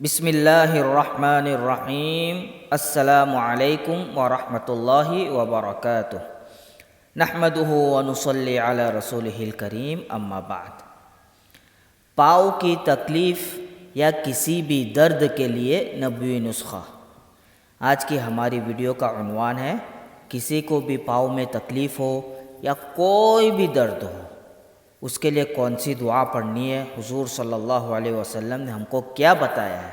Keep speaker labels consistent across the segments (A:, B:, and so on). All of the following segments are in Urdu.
A: بسم اللہ الرحمن الرحیم۔ السلام علیکم ورحمۃ اللہ وبرکاتہ۔ نحمدہ ونصلی علی رسولہ الکریم، اما بعد۔ پاؤں کی تکلیف یا کسی بھی درد کے لیے نبوی نسخہ۔ آج کی ہماری ویڈیو کا عنوان ہے کسی کو بھی پاؤں میں تکلیف ہو یا کوئی بھی درد ہو، اس کے لیے کون سی دعا پڑھنی ہے، حضور صلی اللہ علیہ وسلم نے ہم کو کیا بتایا ہے،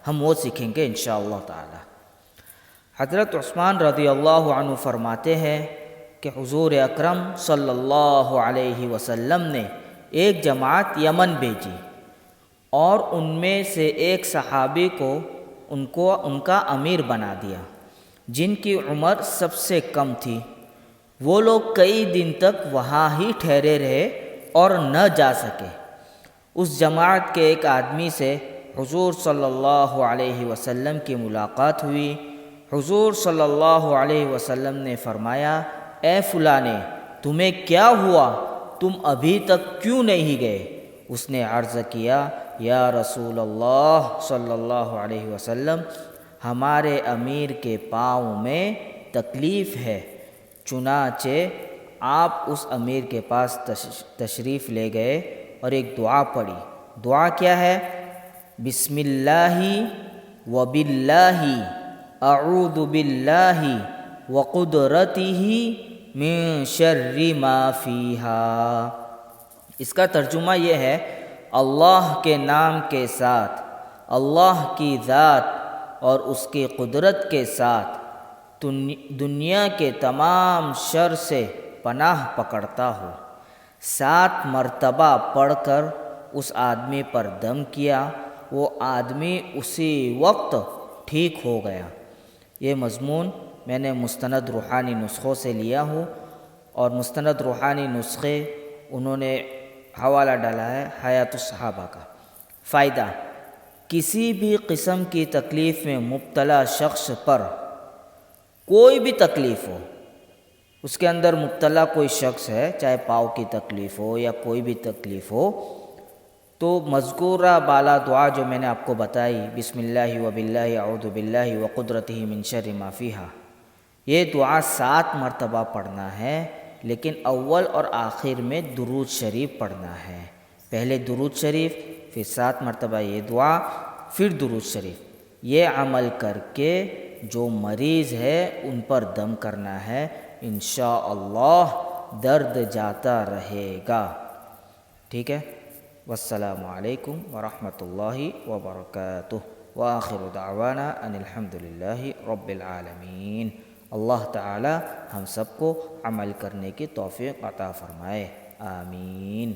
A: ہم وہ سیکھیں گے انشاءاللہ تعالی۔ حضرت عثمان رضی اللہ عنہ فرماتے ہیں کہ حضور اکرم صلی اللہ علیہ وسلم نے ایک جماعت یمن بھیجی اور ان میں سے ایک صحابی کو ان کا امیر بنا دیا جن کی عمر سب سے کم تھی۔ وہ لوگ کئی دن تک وہاں ہی ٹھہرے رہے اور نہ جا سکے۔ اس جماعت کے ایک آدمی سے حضور صلی اللہ علیہ وسلم کی ملاقات ہوئی۔ حضور صلی اللہ علیہ وسلم نے فرمایا، اے فلانے، تمہیں کیا ہوا؟ تم ابھی تک کیوں نہیں گئے؟ اس نے عرض کیا، یا رسول اللہ صلی اللہ علیہ وسلم، ہمارے امیر کے پاؤں میں تکلیف ہے۔ چنانچہ آپ اس امیر کے پاس تشریف لے گئے اور ایک دعا پڑھی۔ دعا کیا ہے؟ بسم اللہ و باللہ اعوذ باللہ و قدرتہ من شر ما فیہا۔ اس کا ترجمہ یہ ہے، اللہ کے نام کے ساتھ، اللہ کی ذات اور اس کی قدرت کے ساتھ دنیا کے تمام شر سے پناہ پکڑتا ہوں۔ 7 مرتبہ پڑھ کر اس آدمی پر دم کیا، وہ آدمی اسی وقت ٹھیک ہو گیا۔ یہ مضمون میں نے مستند روحانی نسخوں سے لیا ہوں، اور مستند روحانی نسخے انہوں نے حوالہ ڈالا ہے حیات الصحابہ کا۔ فائدہ: کسی بھی قسم کی تکلیف میں مبتلا شخص پر، کوئی بھی تکلیف ہو، اس کے اندر مبتلا کوئی شخص ہے، چاہے پاؤں کی تکلیف ہو یا کوئی بھی تکلیف ہو، تو مذکورہ بالا دعا جو میں نے آپ کو بتائی، بسم اللہ و باللہ اعوذ باللہ و قدرتہ من شر ما فیہا، یہ دعا 7 مرتبہ پڑھنا ہے، لیکن اول اور آخر میں درود شریف پڑھنا ہے۔ پہلے درود شریف، پھر 7 مرتبہ یہ دعا، پھر درود شریف۔ یہ عمل کر کے جو مریض ہے ان پر دم کرنا ہے، انشاءاللہ درد جاتا رہے گا۔ ٹھیک ہے؟ والسلام علیکم ورحمۃ اللہ وبرکاتہ، وآخر دعوانا ان الحمدللہ رب العالمین۔ اللہ تعالی ہم سب کو عمل کرنے کی توفیق عطا فرمائے، آمین۔